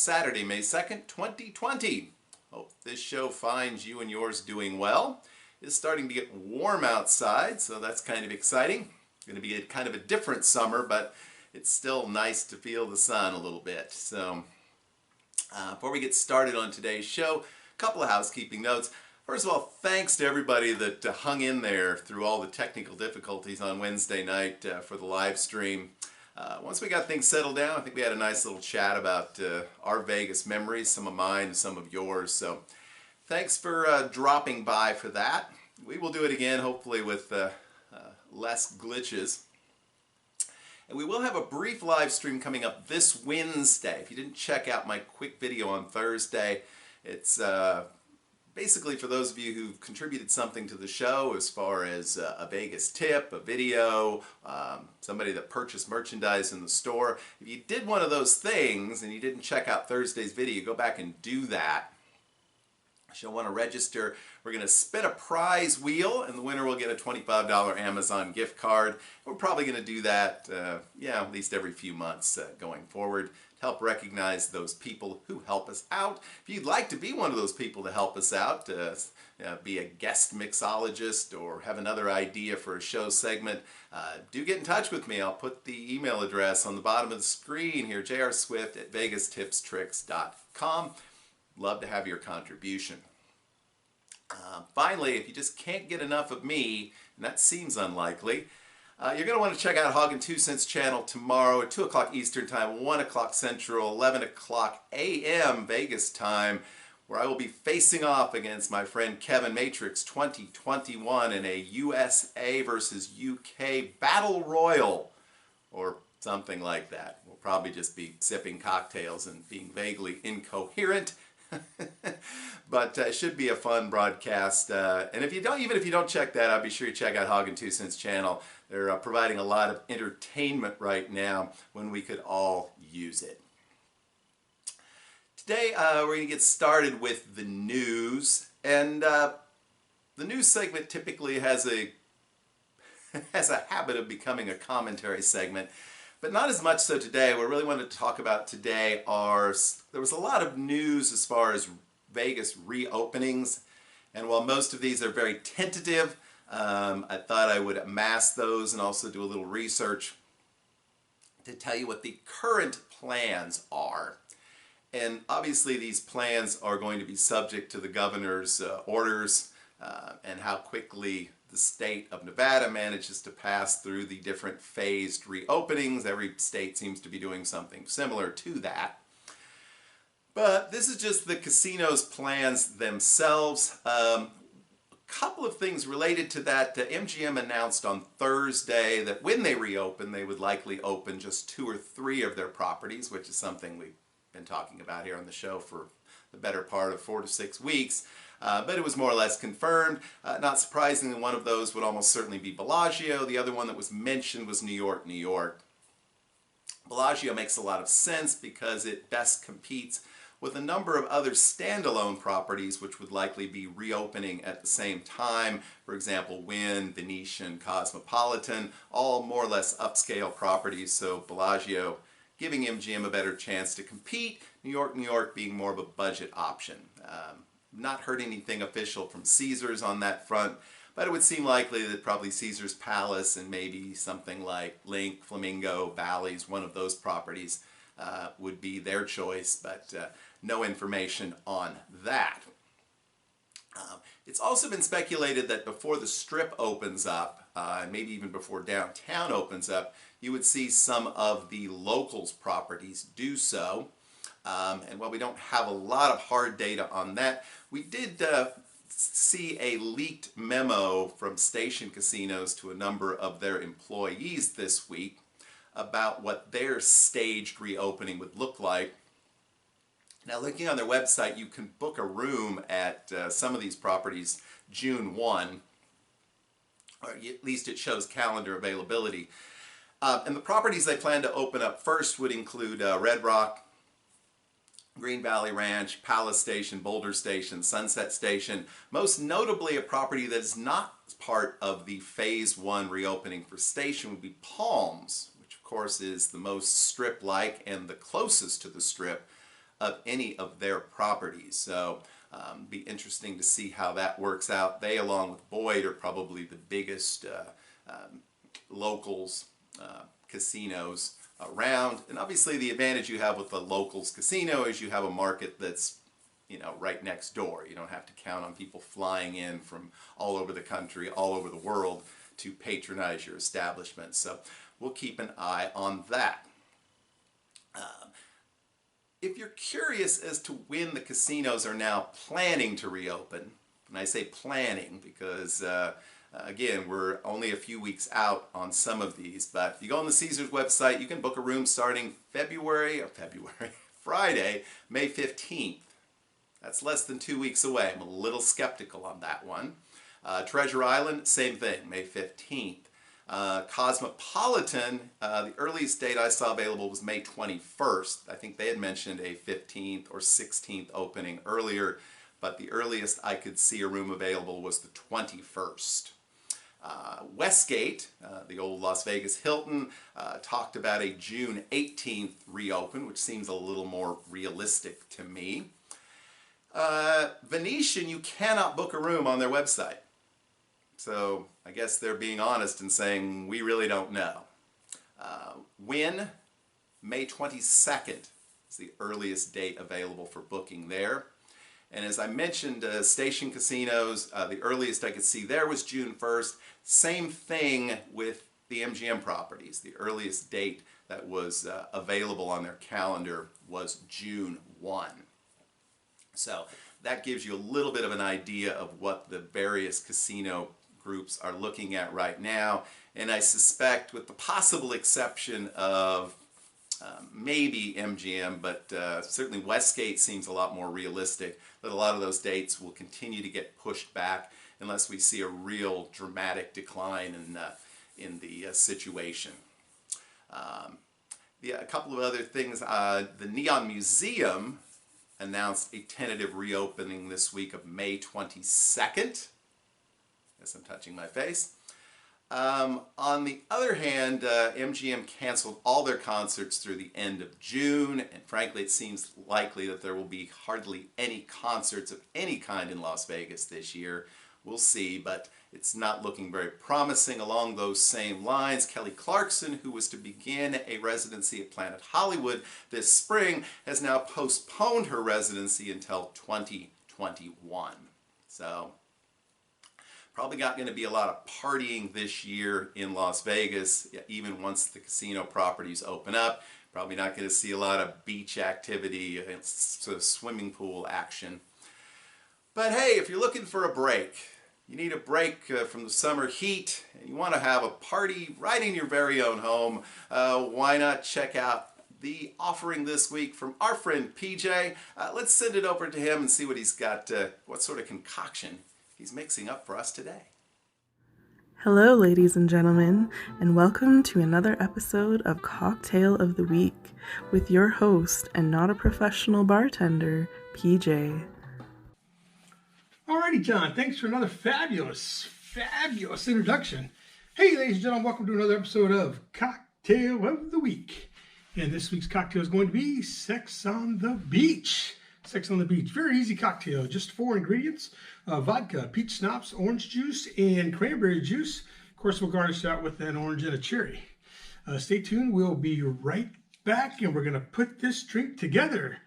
Saturday, May 2nd, 2020. Hope this show finds you and yours doing well. It's starting to get warm outside, so that's kind of exciting. It's going to be kind of a different summer, but it's still nice to feel the sun a little bit. So before we get started on today's show, a couple of housekeeping notes. First of all, thanks to everybody that hung in there through all the technical difficulties on Wednesday night for the live stream. Once we got things settled down, I think we had a nice little chat about our Vegas memories, some of mine and some of yours. So thanks for dropping by for that. We will do it again, hopefully with less glitches. And we will have a brief live stream coming up this Wednesday. If you didn't check out my quick video on Thursday, it's basically for those of you who've contributed something to the show as far as a Vegas tip, a video, somebody that purchased merchandise in the store. If you did one of those things and you didn't check out Thursday's video, go back and do that. You'll want to register. We're going to spin a prize wheel and the winner will get a $25 Amazon gift card. We're probably going to do that at least every few months going forward. Help recognize those people who help us out. If you'd like to be one of those people to help us out, be a guest mixologist or have another idea for a show segment, do get in touch with me. I'll put the email address on the bottom of the screen here, jrswift@vegastipstricks.com. Love to have your contribution. Finally, if you just can't get enough of me, and that seems unlikely, you're going to want to check out Hog and 2 Cents channel tomorrow at 2 o'clock Eastern Time, 1 o'clock Central, 11 o'clock a.m. Vegas time, where I will be facing off against my friend Kevin Matrix 2021 in a USA versus UK Battle Royal, or something like that. We'll probably just be sipping cocktails and being vaguely incoherent. But it should be a fun broadcast. And even if you don't check that out, be sure you check out Hog and 2 Cents channel. They're providing a lot of entertainment right now when we could all use it. Today we're going to get started with the news, and the news segment typically has a habit of becoming a commentary segment, but not as much so today. What I really wanted to talk about today there was a lot of news as far as Vegas reopenings, and while most of these are very tentative, I thought I would amass those and also do a little research to tell you what the current plans are. And obviously these plans are going to be subject to the governor's orders and how quickly the state of Nevada manages to pass through the different phased reopenings. Every state seems to be doing something similar to that. But this is just the casino's plans themselves. A couple of things related to that. MGM announced on Thursday that when they reopen, they would likely open just 2 or 3 of their properties, which is something we've been talking about here on the show for the better part of 4 to 6 weeks. But it was more or less confirmed. Not surprisingly, one of those would almost certainly be Bellagio. The other one that was mentioned was New York, New York. Bellagio makes a lot of sense because it best competes with a number of other standalone properties which would likely be reopening at the same time. For example, Wynn, Venetian, Cosmopolitan, all more or less upscale properties, so Bellagio giving MGM a better chance to compete, New York being more of a budget option. Not heard anything official from Caesars on that front, but it would seem likely that probably Caesars Palace and maybe something like Link, Flamingo, Bally's, one of those properties would be their choice, but no information on that. It's also been speculated that before the Strip opens up, and maybe even before downtown opens up, you would see some of the locals properties do so. And while we don't have a lot of hard data on that, we did see a leaked memo from Station Casinos to a number of their employees this week about what their staged reopening would look like. Now, looking on their website, you can book a room at some of these properties June 1, or at least it shows calendar availability. And the properties they plan to open up first would include Red Rock, Green Valley Ranch, Palace Station, Boulder Station, Sunset Station. Most notably, a property that is not part of the Phase 1 reopening for Station would be Palms, which of course is the most Strip-like and the closest to the Strip of any of their properties. So be interesting to see how that works out. They, along with Boyd, are probably the biggest locals casinos around. And obviously the advantage you have with the locals casino is you have a market that's, you know, right next door. You don't have to count on people flying in from all over the country, all over the world to patronize your establishment. So we'll keep an eye on that. If you're curious as to when the casinos are now planning to reopen, and I say planning because again, we're only a few weeks out on some of these, but if you go on the Caesars website, you can book a room starting Friday, May 15th. That's less than 2 weeks away. I'm a little skeptical on that one. Treasure Island, same thing, May 15th. Cosmopolitan, the earliest date I saw available was May 21st. I think they had mentioned a 15th or 16th opening earlier, but the earliest I could see a room available was the 21st. Westgate, the old Las Vegas Hilton, talked about a June 18th reopen, which seems a little more realistic to me. Venetian, you cannot book a room on their website. So I guess they're being honest and saying, we really don't know. Wynn, May 22nd is the earliest date available for booking there. And as I mentioned, Station Casinos, the earliest I could see there was June 1st. Same thing with the MGM properties. The earliest date that was available on their calendar was June 1. So that gives you a little bit of an idea of what the various casino groups are looking at right now. And I suspect, with the possible exception of maybe MGM, but certainly Westgate seems a lot more realistic, that a lot of those dates will continue to get pushed back unless we see a real dramatic decline in the situation. A couple of other things. The Neon Museum announced a tentative reopening this week of May 22nd. Guess I'm touching my face. On the other hand, MGM canceled all their concerts through the end of June, and frankly it seems likely that there will be hardly any concerts of any kind in Las Vegas this year. We'll see, but it's not looking very promising. Along those same lines, Kelly Clarkson, who was to begin a residency at Planet Hollywood this spring, has now postponed her residency until 2021. So probably not going to be a lot of partying this year in Las Vegas, even once the casino properties open up. Probably not going to see a lot of beach activity, sort of swimming pool action. But hey, if you're looking for a break, you need a break from the summer heat, and you want to have a party right in your very own home, why not check out the offering this week from our friend PJ. Let's send it over to him and see what he's got, what sort of concoction he's mixing up for us today. Hello, ladies and gentlemen, and welcome to another episode of Cocktail of the Week with your host and not a professional bartender, PJ. Alrighty, John, thanks for another fabulous introduction. Hey, ladies and gentlemen, welcome to another episode of Cocktail of the Week. And this week's cocktail is going to be Sex on the Beach. Sex on the Beach, very easy cocktail, just 4 ingredients: vodka, peach schnapps, orange juice, and cranberry juice. Of course, we'll garnish that with an orange and a cherry. Stay tuned, we'll be right back, and we're going to put this drink together.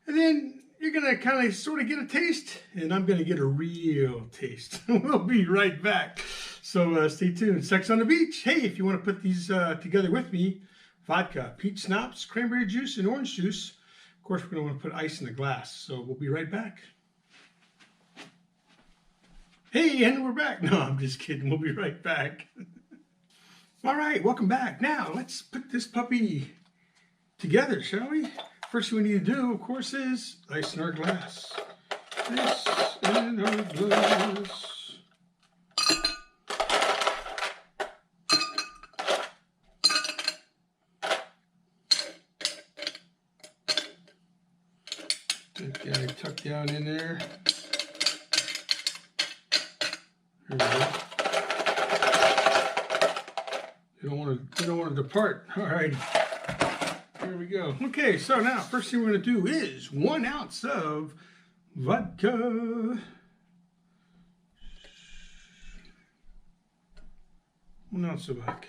And then you're going to kind of sort of get a taste, and I'm going to get a real taste. We'll be right back. So stay tuned. Sex on the Beach. Hey, if you want to put these together with me, vodka, peach schnapps, cranberry juice, and orange juice. Of course, we're going to want to put ice in the glass. So we'll be right back. Hey, and we're back. No, I'm just kidding. We'll be right back. All right, welcome back. Now, let's put this puppy together, shall we? First thing we need to do, of course, is ice in our glass. Ice in our glass. Okay, tuck down in there. There we go. You don't want to depart. All right. There Here we go. Okay, so now first thing we're going to do is 1 ounce of vodka. 1 ounce of vodka.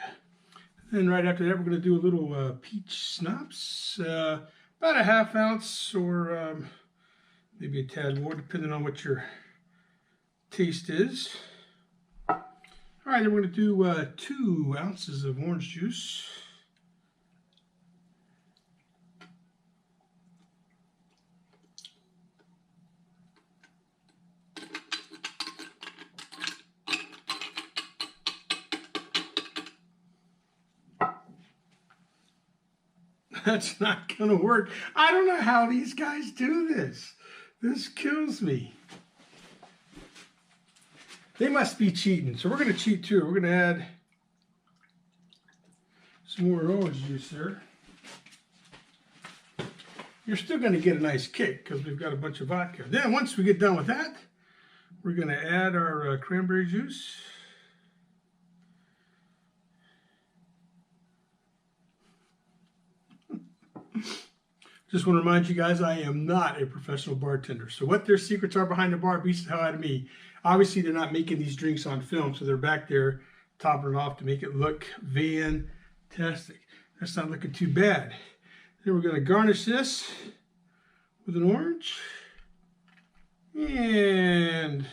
Then right after that, we're going to do a little peach schnapps, about a 1/2 ounce or maybe a tad more, depending on what your taste is. All right, then we're going to do 2 ounces of orange juice. That's not going to work. I don't know how these guys do this. This kills me. They must be cheating. So we're going to cheat too. We're going to add some more orange juice there. You're still going to get a nice kick because we've got a bunch of vodka. Then once we get done with that, we're going to add our cranberry juice. Just want to remind you guys, I am not a professional bartender. So what their secrets are behind the bar beats the hell out of me. Obviously, they're not making these drinks on film, so they're back there topping it off to make it look fantastic. That's not looking too bad. Then we're going to garnish this with an orange and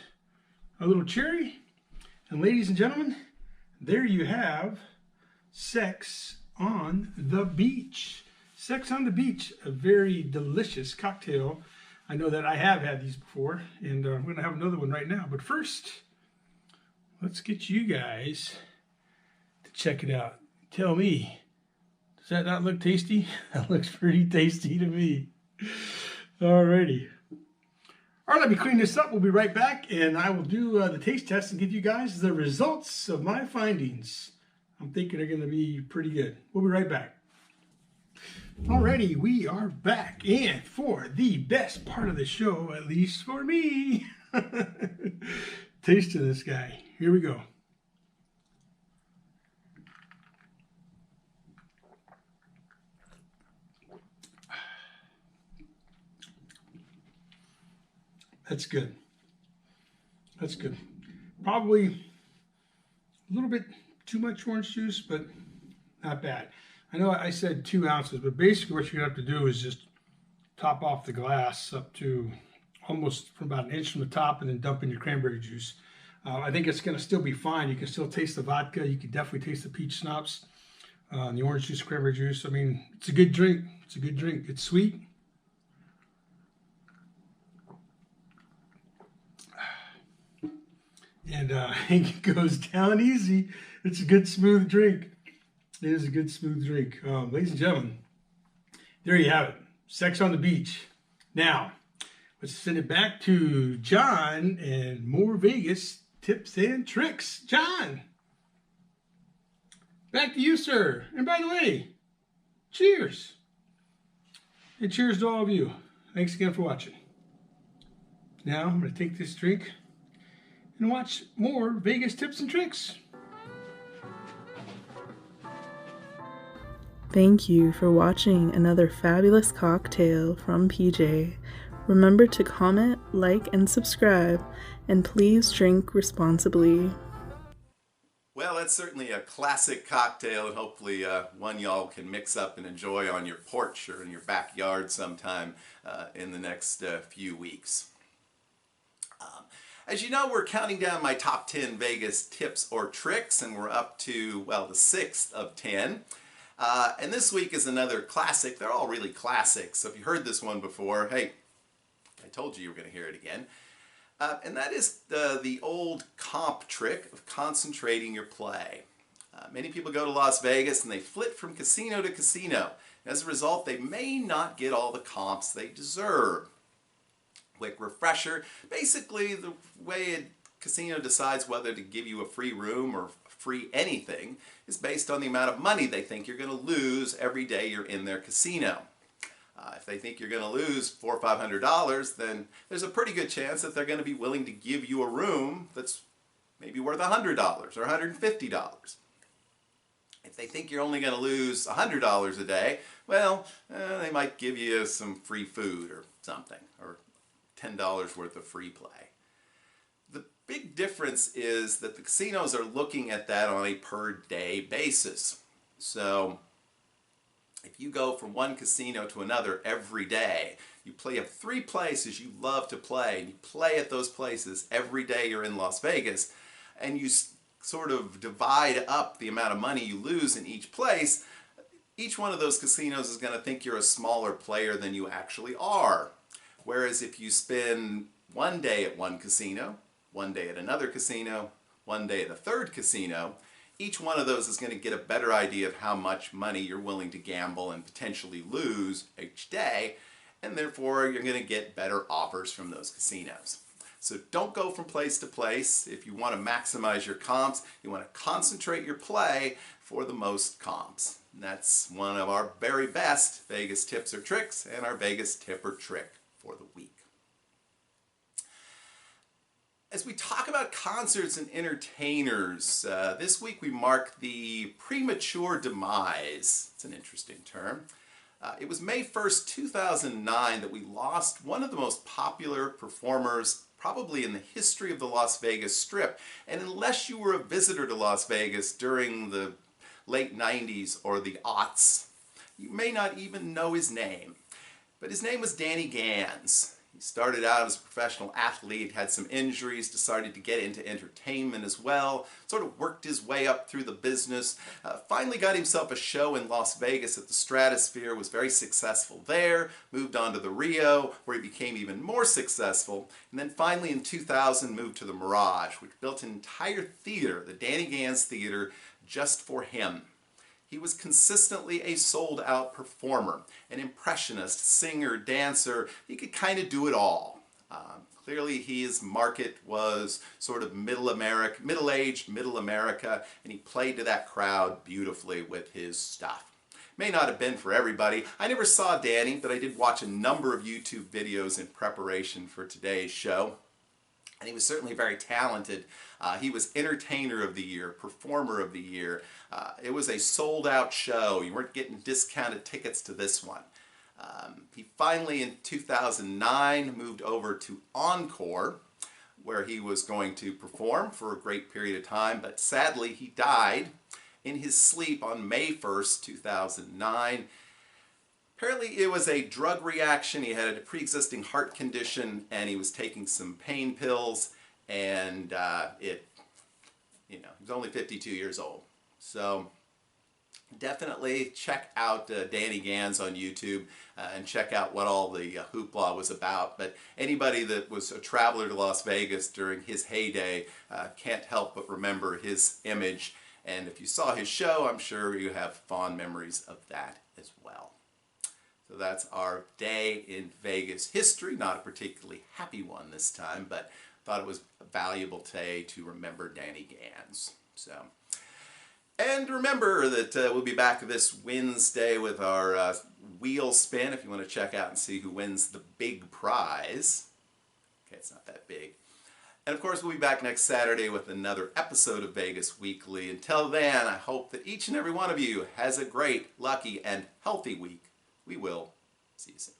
a little cherry. And ladies and gentlemen, there you have Sex on the Beach. Sex on the Beach, a very delicious cocktail. I know that I have had these before, and I'm going to have another one right now. But first, let's get you guys to check it out. Tell me, does that not look tasty? That looks pretty tasty to me. Alrighty. All right, let me clean this up. We'll be right back, and I will do the taste test and give you guys the results of my findings. I'm thinking they're going to be pretty good. We'll be right back. Alrighty, we are back, and for the best part of the show, at least for me, tasting this guy. Here we go. That's good. That's good. Probably a little bit too much orange juice, but not bad. I know I said 2 ounces, but basically what you're going to have to do is just top off the glass up to almost from about 1 inch from the top and then dump in your cranberry juice. I think it's going to still be fine. You can still taste the vodka. You can definitely taste the peach schnapps, the orange juice, cranberry juice. I mean, it's a good drink. It's a good drink. It's sweet. And it goes down easy. It's a good smooth drink. It is a good smooth drink. Ladies and gentlemen, there you have it. Sex on the Beach. Now, let's send it back to John and more Vegas tips and tricks. John, back to you, sir. And by the way, cheers. And cheers to all of you. Thanks again for watching. Now, I'm going to take this drink and watch more Vegas tips and tricks. Thank you for watching another fabulous cocktail from PJ. Remember to comment, like, and subscribe, and please drink responsibly. Well, that's certainly a classic cocktail, and hopefully one y'all can mix up and enjoy on your porch or in your backyard sometime in the next few weeks. As you know, we're counting down my top 10 Vegas tips or tricks, and we're up to, well, the 6th of 10. And this week is another classic. They're all really classics. So if you heard this one before, hey, I told you were going to hear it again. And that is the old comp trick of concentrating your play. Many people go to Las Vegas and they flit from casino to casino. As a result, they may not get all the comps they deserve. Quick refresher, basically the way a casino decides whether to give you a free room or free anything is based on the amount of money they think you're going to lose every day you're in their casino. If they think you're going to lose $400 or $500, then there's a pretty good chance that they're going to be willing to give you a room that's maybe worth $100 or $150. If they think you're only going to lose $100 a day, well, they might give you some free food or something, or $10 worth of free play. The big difference is that the casinos are looking at that on a per day basis. So if you go from one casino to another every day, you have 3 places you love to play, and you play at those places every day you're in Las Vegas, and you sort of divide up the amount of money you lose in each place, each one of those casinos is going to think you're a smaller player than you actually are. Whereas if you spend one day at one casino, one day at another casino, one day at a third casino, each one of those is going to get a better idea of how much money you're willing to gamble and potentially lose each day, and therefore you're going to get better offers from those casinos. So don't go from place to place. If you want to maximize your comps, you want to concentrate your play for the most comps. And that's one of our very best Vegas tips or tricks, and our Vegas tip or trick for the week. As we talk about concerts and entertainers, this week we mark the premature demise. It's an interesting term. It was May 1st, 2009 that we lost one of the most popular performers probably in the history of the Las Vegas Strip. And unless you were a visitor to Las Vegas during the late 90s or the aughts, you may not even know his name. But his name was Danny Gans. He started out as a professional athlete, had some injuries, decided to get into entertainment as well, sort of worked his way up through the business, finally got himself a show in Las Vegas at the Stratosphere, was very successful there, moved on to the Rio, where he became even more successful, and then finally in 2000 moved to the Mirage, which built an entire theater, the Danny Gans Theater, just for him. He was consistently a sold-out performer, an impressionist, singer, dancer. He could kind of do it all. Clearly his market was sort of middle-aged, middle America, and he played to that crowd beautifully with his stuff. May not have been for everybody. I never saw Danny, but I did watch a number of YouTube videos in preparation for today's show. And he was certainly very talented. He was Entertainer of the Year, Performer of the Year. It was a sold-out show. You weren't getting discounted tickets to this one. He finally, in 2009, moved over to Encore, where he was going to perform for a great period of time. But sadly, he died in his sleep on May 1st, 2009. Apparently it was a drug reaction. He had a pre-existing heart condition, and he was taking some pain pills, and he was only 52 years old. So definitely check out Danny Gans on YouTube and check out what all the hoopla was about. But anybody that was a traveler to Las Vegas during his heyday can't help but remember his image. And if you saw his show, I'm sure you have fond memories of that as well. So that's our day in Vegas history. Not a particularly happy one this time, but thought it was a valuable day to remember Danny Gans. And remember that we'll be back this Wednesday with our wheel spin if you want to check out and see who wins the big prize. Okay, it's not that big. And of course, we'll be back next Saturday with another episode of Vegas Weekly. Until then, I hope that each and every one of you has a great, lucky, and healthy week. We will see you soon.